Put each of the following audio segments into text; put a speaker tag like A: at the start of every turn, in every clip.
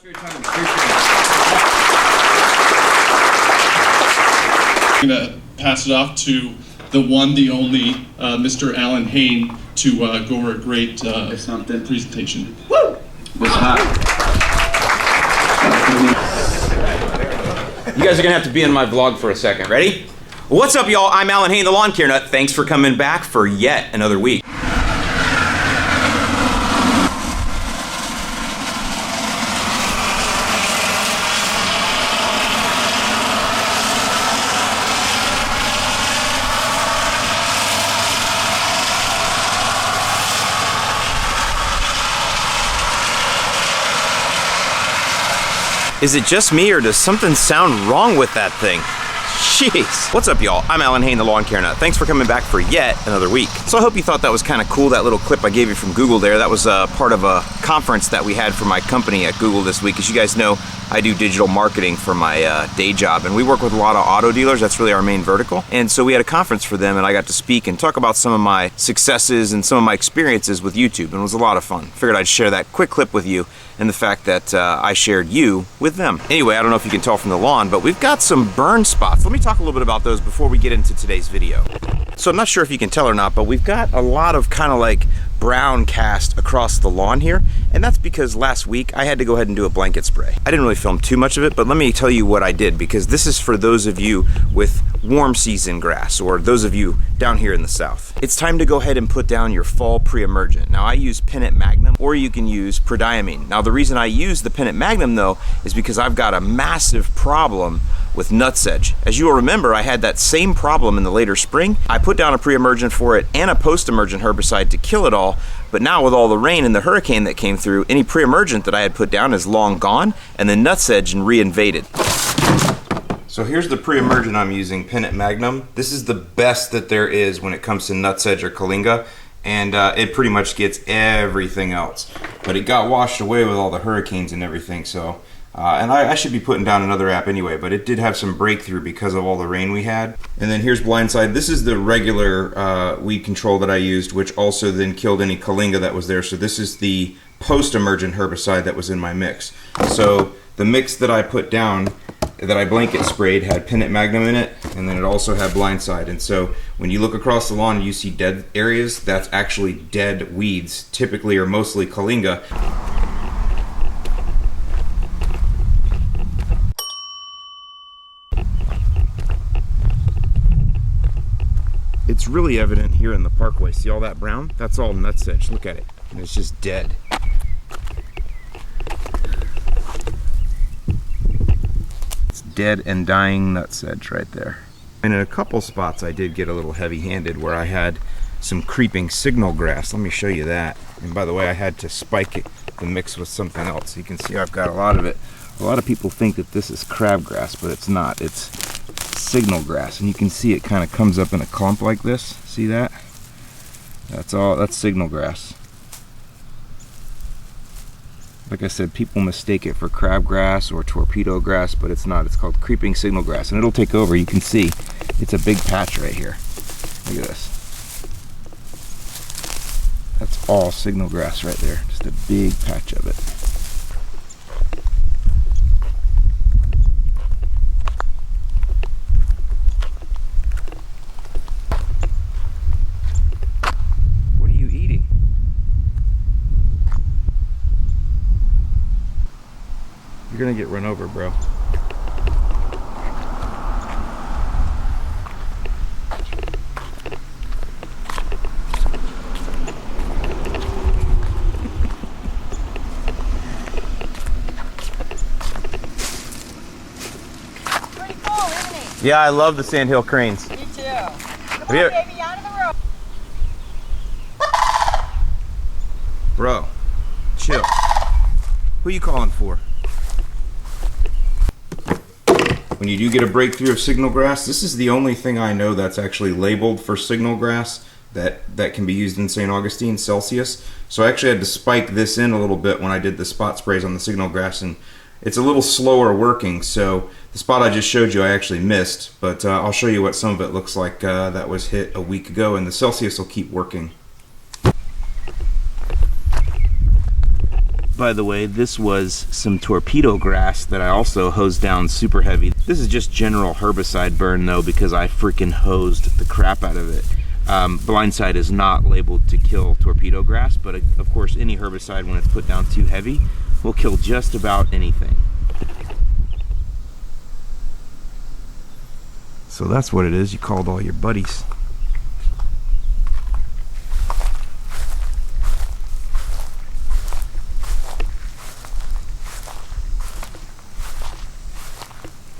A: much for your time. Appreciate it. I'm going to pass it off to the one, the only, Mr. Alan Hain to go over a great presentation.
B: Woo! What's hot? You guys are gonna have to be in my vlog for a second. Ready? What's up, y'all? I'm Alan Hain, the Lawn Care Nut. Thanks for coming back for yet another week. Is it just me, or does something sound wrong with that thing? Jeez. What's up, y'all? I'm Alan Hain, the Lawn Care Nut. Thanks for coming back for yet another week. So I hope you thought that was kind of cool, that little clip I gave you from Google there. That was part of a conference that we had for my company at Google this week. As you guys know, I do digital marketing for my day job, and we work with a lot of auto dealers. That's really our main vertical. And so we had a conference for them, and I got to speak and talk about some of my successes and some of my experiences with YouTube, and it was a lot of fun. Figured I'd share that quick clip with you, and the fact that I shared you with them. Anyway, I don't know if you can tell from the lawn, but we've got some burn spots. Let me talk a little bit about those before we get into today's video. So I'm not sure if you can tell or not, but we've got a lot of kind of like brown cast across the lawn here, and that's because last week I had to go ahead and do a blanket spray. I didn't really film too much of it, but let me tell you what I did, because this is for those of you with warm season grass, or those of you down here in the south. It's time to go ahead and put down your fall pre-emergent. Now I use Pennant Magnum, or you can use prodiamine. Now the reason I use the Pennant Magnum though is because I've got a massive problem with nutsedge. As you will remember, I had that same problem in the later spring. I put down a pre-emergent for it and a post-emergent herbicide to kill it all, but now with all the rain and the hurricane that came through, any pre-emergent that I had put down is long gone, and the nutsedge and reinvaded. So here's the pre-emergent I'm using, Pennant Magnum. This is the best that there is when it comes to nutsedge or Kalinga, and it pretty much gets everything else. But it got washed away with all the hurricanes and everything, so and I should be putting down another app anyway, but it did have some breakthrough because of all the rain we had. And then here's Blindside. This is the regular weed control that I used, which also then killed any Kalinga that was there. So this is the post-emergent herbicide that was in my mix. So the mix that I put down, that I blanket sprayed, had Pennant Magnum in it, and then it also had Blindside. And so when you look across the lawn and you see dead areas, that's actually dead weeds, typically or mostly Kalinga. It's really evident here in the parkway. See all that brown? That's all nutsedge. Look at it. And it's just dead. It's dead and dying nutsedge right there. And in a couple spots I did get a little heavy-handed where I had some creeping signal grass. Let me show you that. And by the way, I had to spike it, the mix with something else. You can see I've got a lot of it. A lot of people think that this is crabgrass, but it's not. It's signal grass, and you can see it kind of comes up in a clump like this. See that? That's signal grass. Like I said, people mistake it for crabgrass or torpedo grass, but it's not. It's called creeping signal grass, and it'll take over. You can see it's a big patch right here. Look at this. That's all signal grass right there. Just a big patch of it. You're gonna get run over, bro.
C: Pretty cool, isn't it?
B: Yeah, I love the sandhill cranes.
C: Me too. Come on, baby, out of the road.
B: Bro, chill. Who you calling for? When you do get a breakthrough of signal grass, this is the only thing I know that's actually labeled for signal grass that can be used in St. Augustine, Celsius. So I actually had to spike this in a little bit when I did the spot sprays on the signal grass, and it's a little slower working. So the spot I just showed you I actually missed, but I'll show you what some of it looks like that was hit a week ago, and the Celsius will keep working. By the way, this was some torpedo grass that I also hosed down super heavy. This is just general herbicide burn though, because I freaking hosed the crap out of it. Blindside is not labeled to kill torpedo grass, but of course any herbicide when it's put down too heavy will kill just about anything. So that's what it is. You called all your buddies.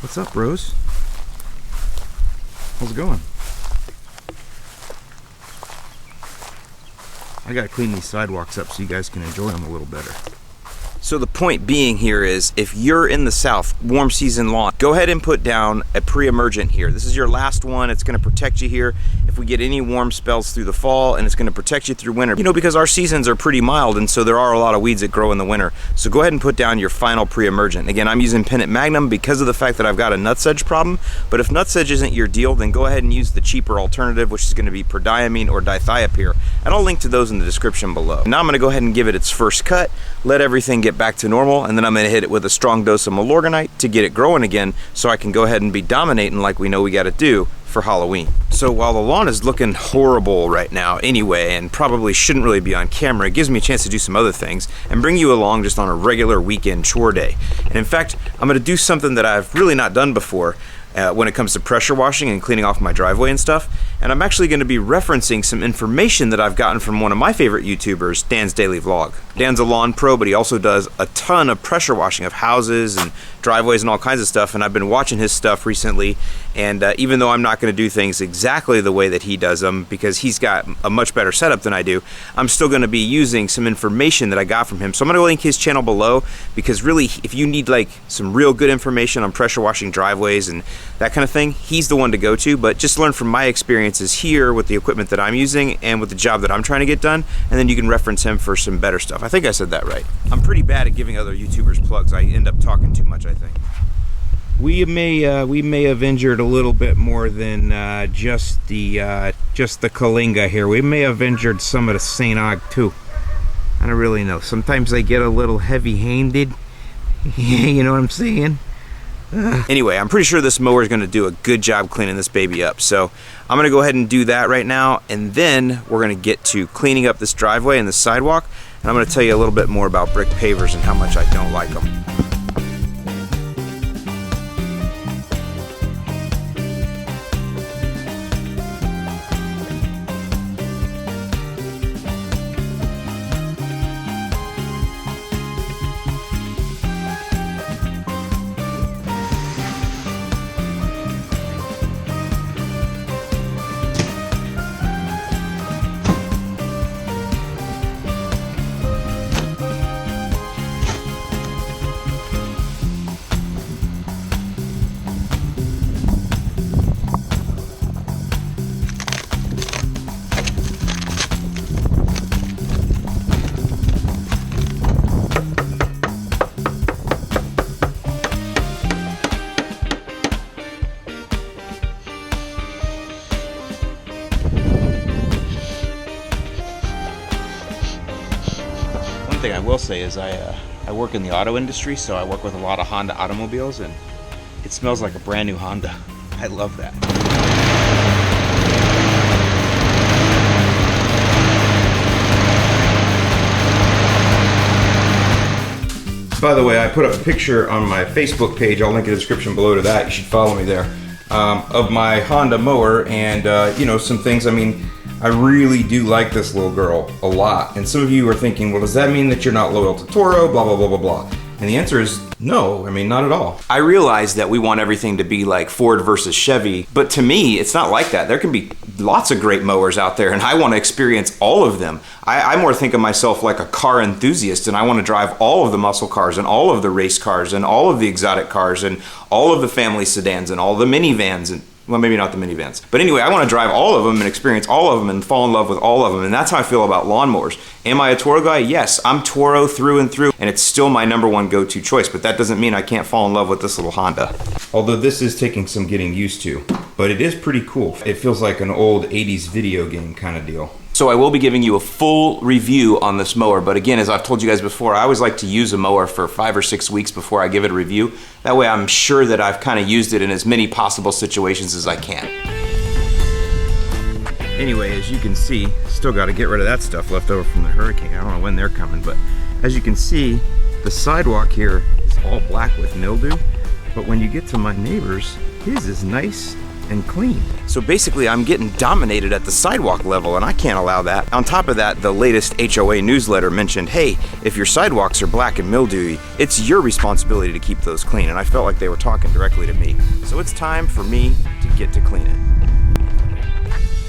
B: What's up, Rose? How's it going? I gotta clean these sidewalks up so you guys can enjoy them a little better. So the point being here is, if you're in the south, warm season lawn, go ahead and put down a pre-emergent here. This is your last one. It's gonna protect you here if we get any warm spells through the fall, and it's gonna protect you through winter. You know, because our seasons are pretty mild, and so there are a lot of weeds that grow in the winter. So go ahead and put down your final pre-emergent. Again, I'm using Pennant Magnum because of the fact that I've got a nutsedge problem, but if nutsedge isn't your deal, then go ahead and use the cheaper alternative, which is gonna be prodiamine or dithiopyr. And I'll link to those in the description below. Now I'm gonna go ahead and give it its first cut, let everything get back to normal, and then I'm gonna hit it with a strong dose of Milorganite to get it growing again so I can go ahead and be dominating like we know we gotta do for Halloween. So while the lawn is looking horrible right now anyway, and probably shouldn't really be on camera, it gives me a chance to do some other things and bring you along just on a regular weekend chore day. And in fact, I'm gonna do something that I've really not done before when it comes to pressure washing and cleaning off my driveway and stuff. And I'm actually gonna be referencing some information that I've gotten from one of my favorite YouTubers, Dan's Daily Vlog. Dan's a lawn pro, but he also does a ton of pressure washing of houses and driveways and all kinds of stuff, and I've been watching his stuff recently, and even though I'm not gonna do things exactly the way that he does them, because he's got a much better setup than I do, I'm still gonna be using some information that I got from him. So I'm gonna link his channel below, because really, if you need like some real good information on pressure washing driveways and that kind of thing, he's the one to go to. But just learn from my experiences here with the equipment that I'm using and with the job that I'm trying to get done, and then you can reference him for some better stuff. I think I said that right. I'm pretty bad at giving other YouTubers plugs. I end up talking too much, I think. We may have injured a little bit more than just the Kalinga here. We may have injured some of the St. Og too. I don't really know. Sometimes they get a little heavy-handed. You know what I'm saying? Anyway, I'm pretty sure this mower is going to do a good job cleaning this baby up. So I'm going to go ahead and do that right now, and then we're going to get to cleaning up this driveway and the sidewalk, and I'm going to tell you a little bit more about brick pavers and how much I don't like them. One thing I will say is I work in the auto industry, so I work with a lot of Honda automobiles, and it smells like a brand new Honda. I love that. By the way, I put up a picture on my Facebook page. I'll link in the description below to that. You should follow me there. Of my Honda mower, and you know, some things. I mean, I really do like this little girl a lot. And some of you are thinking, well, does that mean that you're not loyal to Toro, blah, blah, blah, blah, blah. And the answer is no, I mean, not at all. I realize that we want everything to be like Ford versus Chevy, but to me, it's not like that. There can be lots of great mowers out there, and I want to experience all of them. I more think of myself like a car enthusiast, and I want to drive all of the muscle cars and all of the race cars and all of the exotic cars and all of the family sedans and all the minivans and, well, maybe not the minivans. But anyway, I want to drive all of them and experience all of them and fall in love with all of them. And that's how I feel about lawnmowers. Am I a Toro guy? Yes, I'm Toro through and through, and it's still my #1 go-to choice, but that doesn't mean I can't fall in love with this little Honda. Although this is taking some getting used to, but it is pretty cool. It feels like an old 80s video game kind of deal. So I will be giving you a full review on this mower, but again, as I've told you guys before, I always like to use a mower for 5 or 6 weeks before I give it a review. That way I'm sure that I've kind of used it in as many possible situations as I can. Anyway, as you can see, still got to get rid of that stuff left over from the hurricane. I don't know when they're coming, but as you can see, the sidewalk here is all black with mildew, but when you get to my neighbor's, his is nice and clean. So basically I'm getting dominated at the sidewalk level, and I can't allow that. On top of that, the latest HOA newsletter mentioned, hey, if your sidewalks are black and mildewy, it's your responsibility to keep those clean, and I felt like they were talking directly to me. So it's time for me to get to cleaning.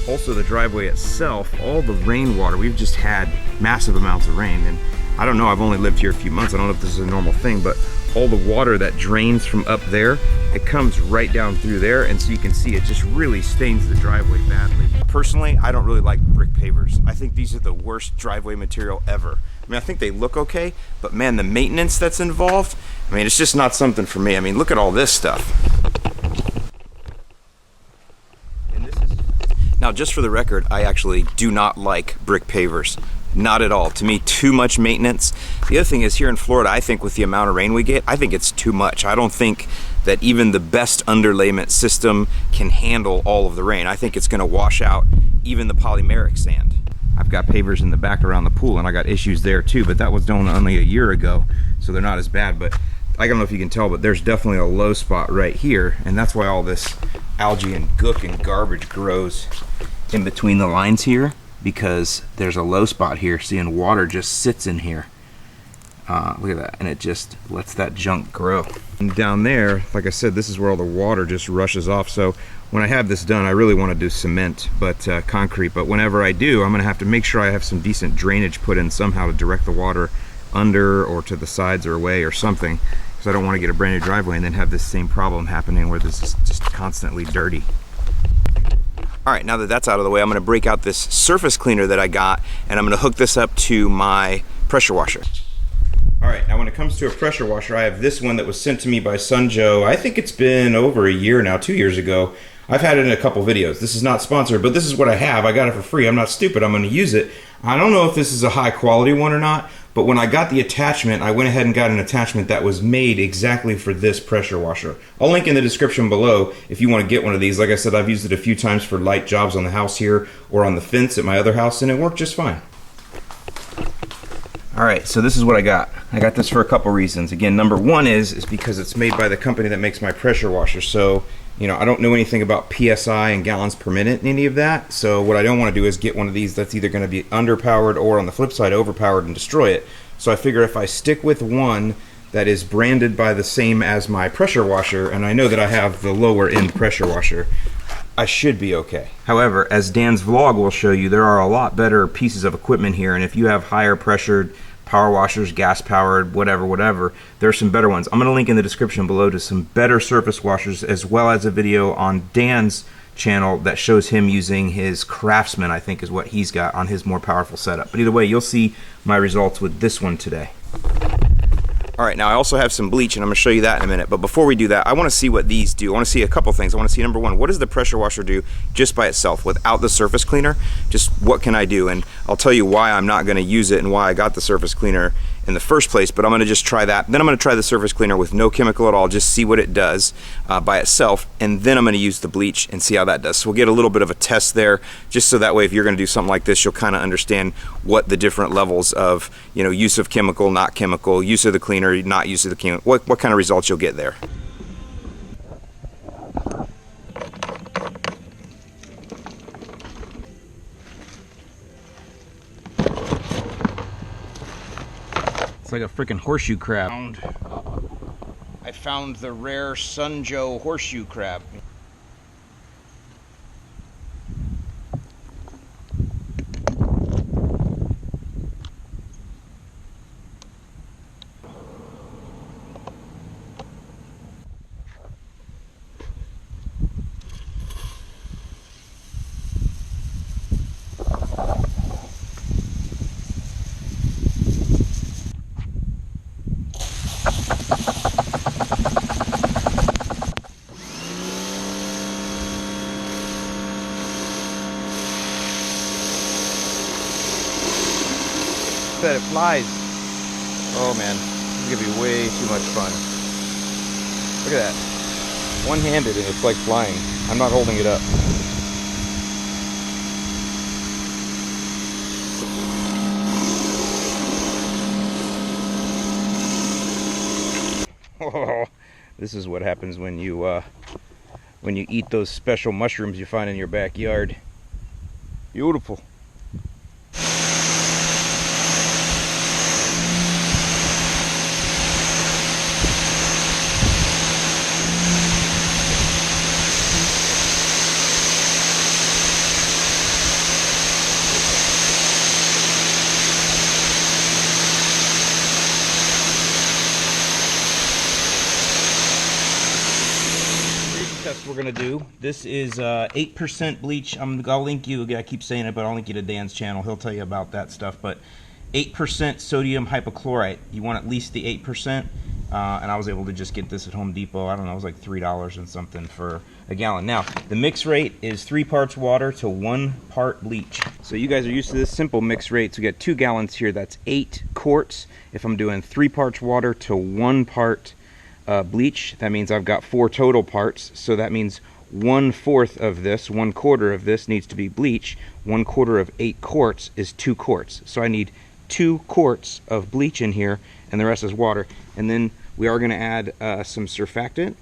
B: Also, the driveway itself, all the rainwater, we've just had massive amounts of rain, and I don't know, I've only lived here a few months, I don't know if this is a normal thing, but all the water that drains from up there, it comes right down through there, and so you can see it just really stains the driveway badly. Personally, I don't really like brick pavers. I think these are the worst driveway material ever. I mean, I think they look okay, but man, the maintenance that's involved, I mean, it's just not something for me. I mean, look at all this stuff. And this is... Now, just for the record, I actually do not like brick pavers. Not at all. To me, too much maintenance. The other thing is, here in Florida, I think with the amount of rain we get, I think it's too much. I don't think that even the best underlayment system can handle all of the rain. I think it's going to wash out even the polymeric sand. I've got pavers in the back around the pool, and I got issues there too, but that was done only a year ago, so they're not as bad. But I don't know if you can tell, but there's definitely a low spot right here, and that's why all this algae and gook and garbage grows in between the lines here, because there's a low spot here. See, and water just sits in here. Look at that, and it just lets that junk grow. And down there, like I said, this is where all the water just rushes off. So when I have this done, I really want to do cement, but concrete. But whenever I do, I'm going to have to make sure I have some decent drainage put in somehow to direct the water under or to the sides or away or something, because I don't want to get a brand new driveway and then have this same problem happening where this is just constantly dirty. All right, now that that's out of the way, I'm gonna break out this surface cleaner that I got, and I'm gonna hook this up to my pressure washer. All right, now when it comes to a pressure washer, I have this one that was sent to me by SUNJOE. I think it's been over a year now, 2 years ago. I've had it in a couple videos. This is not sponsored, but this is what I have. I got it for free. I'm not stupid. I'm gonna use it. I don't know if this is a high quality one or not, but when I got the attachment, I went ahead and got an attachment that was made exactly for this pressure washer. I'll link in the description below if you want to get one of these. Like I said, I've used it a few times for light jobs on the house here or on the fence at my other house, and it worked just fine. All right, so this is what I got. I got this for a couple reasons. Again, number one is because it's made by the company that makes my pressure washer. So, you know, I don't know anything about PSI and gallons per minute and any of that. So what I don't want to do is get one of these that's either going to be underpowered or on the flip side overpowered and destroy it. So I figure if I stick with one that is branded by the same as my pressure washer, and I know that I have the lower end pressure washer, I should be okay. However, as Dan's vlog will show you, there are a lot better pieces of equipment here, and if you have higher pressured power washers, gas powered, whatever, there are some better ones. I'm gonna link in the description below to some better surface washers, as well as a video on Dan's channel that shows him using his Craftsman, I think is what he's got on his more powerful setup. But either way, you'll see my results with this one today. All right, now I also have some bleach, and I'm gonna show you that in a minute. But before we do that, I wanna see what these do. I wanna see a couple things. I wanna see, number one, what does the pressure washer do just by itself without the surface cleaner? Just what can I do? And I'll tell you why I'm not gonna use it and why I got the surface cleaner in the first place, but I'm gonna just try that. Then I'm gonna try the surface cleaner with no chemical at all, just see what it does by itself, and then I'm gonna use the bleach and see how that does. So we'll get a little bit of a test there, just so that way if you're gonna do something like this, you'll kinda understand what the different levels of, you know, use of chemical, not chemical, use of the cleaner, not use of the cleaner, what kind of results you'll get there. It's like a freaking horseshoe crab. I found the rare SUNJOE horseshoe crab. flies. Oh man, this is gonna be way too much fun. Look at that. One-handed and it's like flying. I'm not holding it up. Oh, this is what happens when you eat those special mushrooms you find in your backyard. Beautiful. Test we're gonna do. This is 8% bleach. I'll link you. I keep saying it, but I'll link you to Dan's channel. He'll tell you about that stuff. But 8% sodium hypochlorite. You want at least the 8%. And I was able to just get this at Home Depot. I don't know. It was like $3 and something for a gallon. Now the mix rate is 3 parts water to 1 part bleach. So you guys are used to this simple mix rate. So we got 2 gallons here. That's 8 quarts. If I'm doing 3 parts water to 1 part bleach, that means I've got 4 total parts, so that means 1/4 of this, 1/4 of this needs to be bleach. 1/4 of 8 quarts is 2 quarts. So I need 2 quarts of bleach in here, and the rest is water. And then we are going to add some surfactant.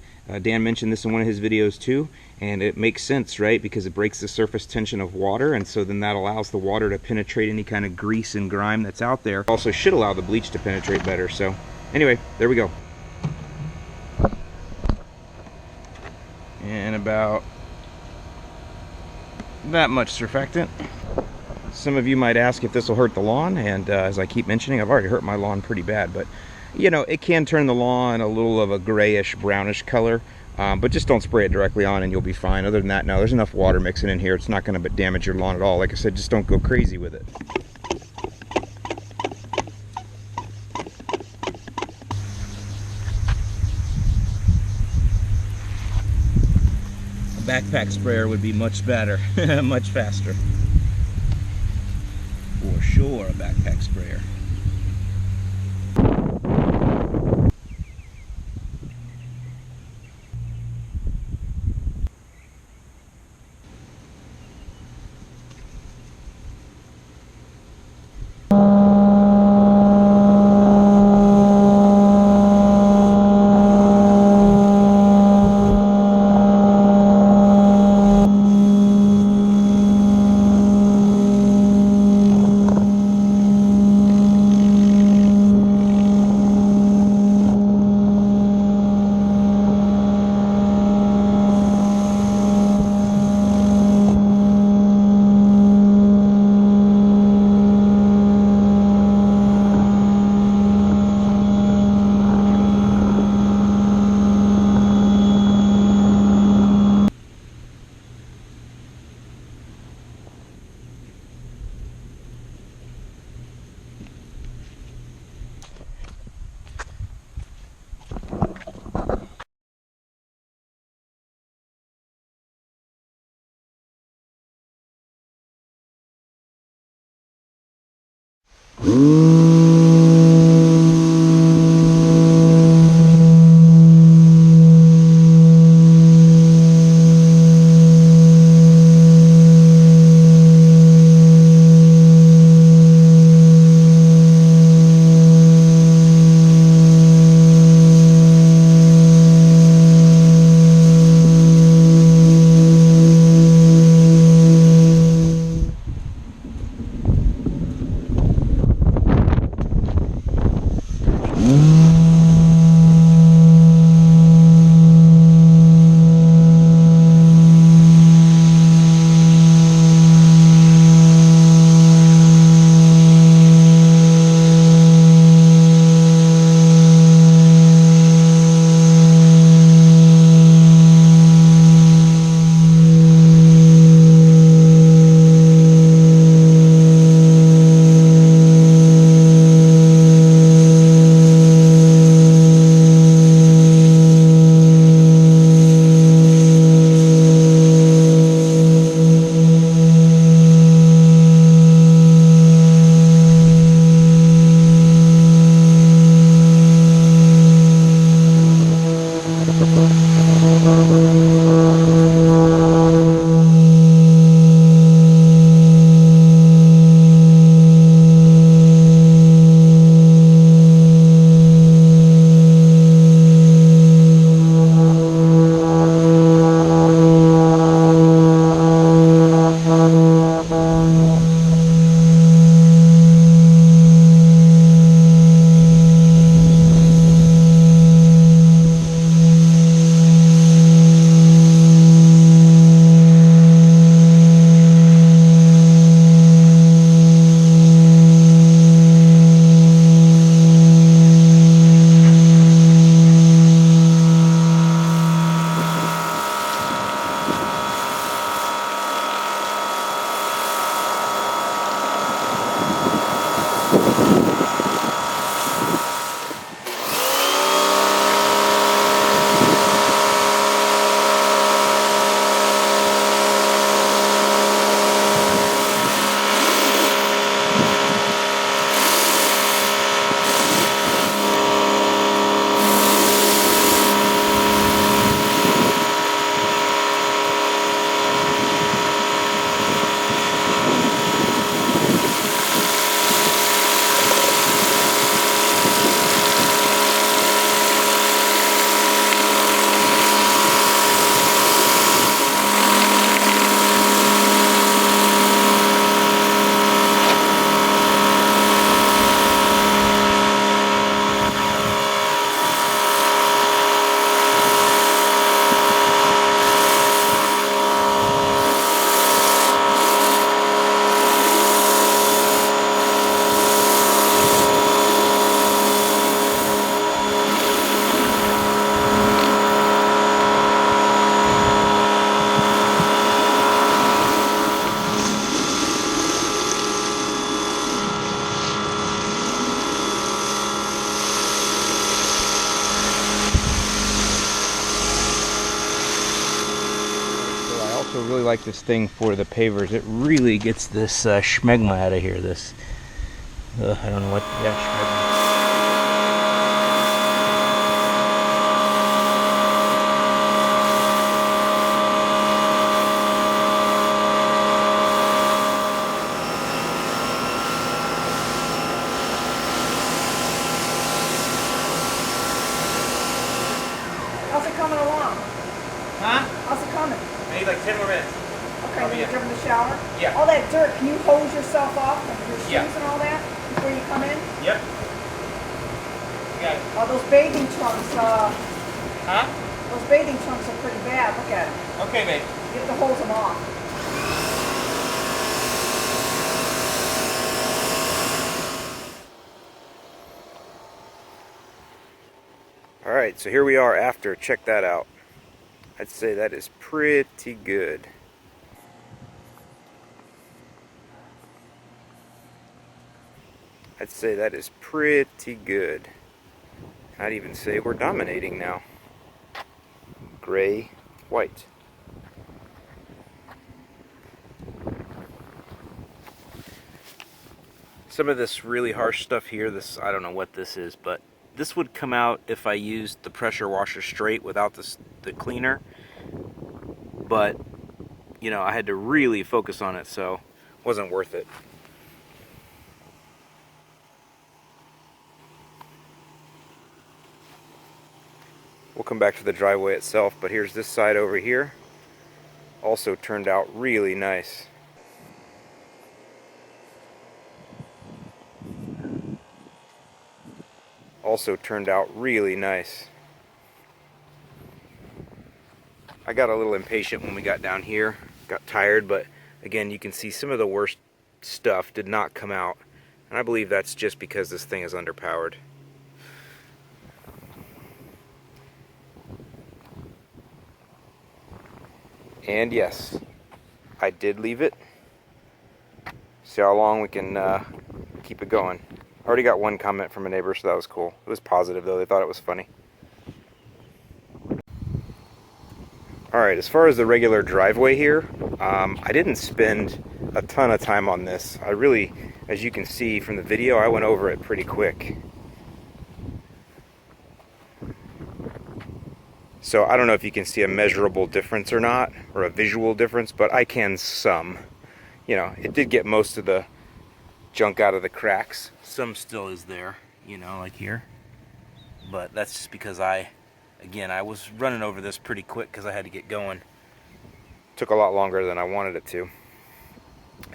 B: Dan mentioned this in one of his videos too, and it makes sense, right? Because it breaks the surface tension of water, and so then that allows the water to penetrate any kind of grease and grime that's out there. Also should allow the bleach to penetrate better. So anyway, there we go. And about that much surfactant. Some of you might ask if this will hurt the lawn, and as I keep mentioning, I've already hurt my lawn pretty bad, but you know, it can turn the lawn a little of a grayish brownish color, but just don't spray it directly on and you'll be fine. Other than that, no, there's enough water mixing in here. It's not going to damage your lawn at all. Like I said, just don't go crazy with it. Backpack sprayer would be much better, much faster. For sure, a backpack sprayer. like this thing for the pavers. It really gets this schmegma out of here. This, I don't know what, yeah, schmegma.
C: How's it coming along?
B: Huh?
C: How's it coming?
B: I need like 10 more minutes.
C: Okay, then you're in the shower?
B: Yeah.
C: All that dirt, can you hose yourself off and your shoes
B: Yeah.
C: and all that before you come in?
B: Yep. Got it.
C: Oh, those bathing trunks,
B: Huh?
C: those bathing trunks are pretty bad. Look at them.
B: Okay, babe.
C: You have to hose them off.
B: All right, so here we are after. Check that out. I'd say that is pretty good. I'd say that is pretty good. I'd even say we're dominating now. Gray, white. Some of this really harsh stuff here, this, I don't know what this is, but this would come out if I used the pressure washer straight without the cleaner. But, you know, I had to really focus on it, so it wasn't worth it. We'll come back to the driveway itself, but here's this side over here. Also turned out really nice. Also turned out really nice. I got a little impatient when we got down here, got tired, but again, you can see some of the worst stuff did not come out, and I believe that's just because this thing is underpowered. And yes, I did leave it. See how long we can keep it going. Already got one comment from a neighbor, so that was cool. It was positive though, they thought it was funny. Alright, as far as the regular driveway here, I didn't spend a ton of time on this. I really, as you can see from the video, I went over it pretty quick. So I don't know if you can see a measurable difference or not, or a visual difference, but I can some. You know, it did get most of the junk out of the cracks. Some still is there, you know, like here. But that's just because again, I was running over this pretty quick because I had to get going. Took a lot longer than I wanted it to.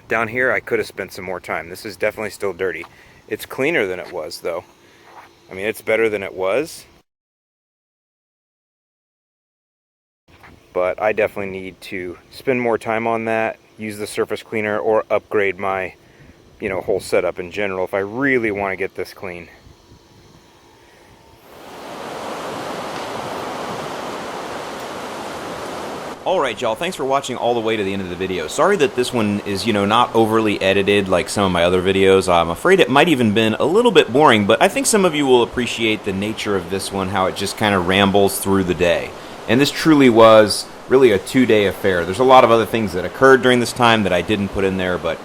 B: Down here, I could have spent some more time. This is definitely still dirty. It's cleaner than it was, though. I mean, it's better than it was. But I definitely need to spend more time on that, use the surface cleaner, or upgrade my, you know, whole setup in general if I really want to get this clean. Alright y'all, thanks for watching all the way to the end of the video. Sorry that this one is, you know, not overly edited like some of my other videos. I'm afraid it might even been a little bit boring, but I think some of you will appreciate the nature of this one, how it just kind of rambles through the day. And this truly was really a 2-day affair. There's a lot of other things that occurred during this time that I didn't put in there, but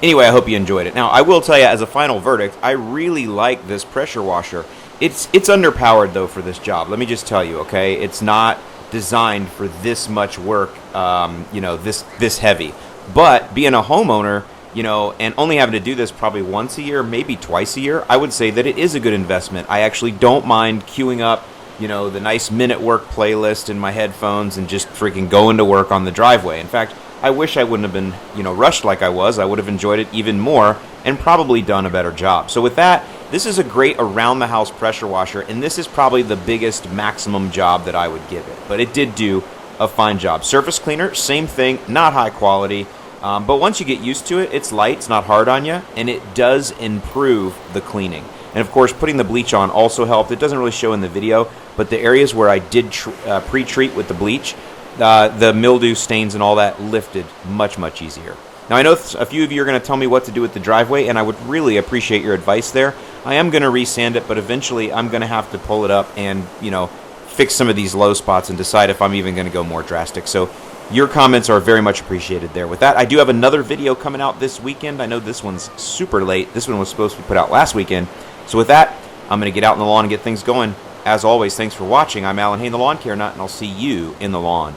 B: anyway, I hope you enjoyed it. Now, I will tell you, as a final verdict, I really like this pressure washer. It's underpowered, though, for this job. Let me just tell you, okay? It's not designed for this much work, you know, this heavy. But being a homeowner, you know, and only having to do this probably once a year, maybe twice a year, I would say that it is a good investment. I actually don't mind queuing up, you know, the nice minute work playlist in my headphones and just freaking going to work on the driveway. In fact, I wish I wouldn't have been, you know, rushed like I was. I would have enjoyed it even more and probably done a better job. So with that, this is a great around-the-house pressure washer, and this is probably the biggest maximum job that I would give it. But it did do a fine job. Surface cleaner, same thing, not high quality. But once you get used to it, it's light, it's not hard on you, and it does improve the cleaning. And of course, putting the bleach on also helped. It doesn't really show in the video, but the areas where I did pre-treat with the bleach, the mildew stains and all that lifted much, much easier. Now, I know a few of you are going to tell me what to do with the driveway, and I would really appreciate your advice there. I am going to resand it, but eventually I'm going to have to pull it up and, you know, fix some of these low spots and decide if I'm even going to go more drastic. So Your comments are very much appreciated there. With that, I do have another video coming out this weekend. I know this one's super late. This one was supposed to be put out last weekend. So with that, I'm going to get out in the lawn and get things going. As always, thanks for watching. I'm Alan Hain, the Lawn Care Nut, and I'll see you in the lawn.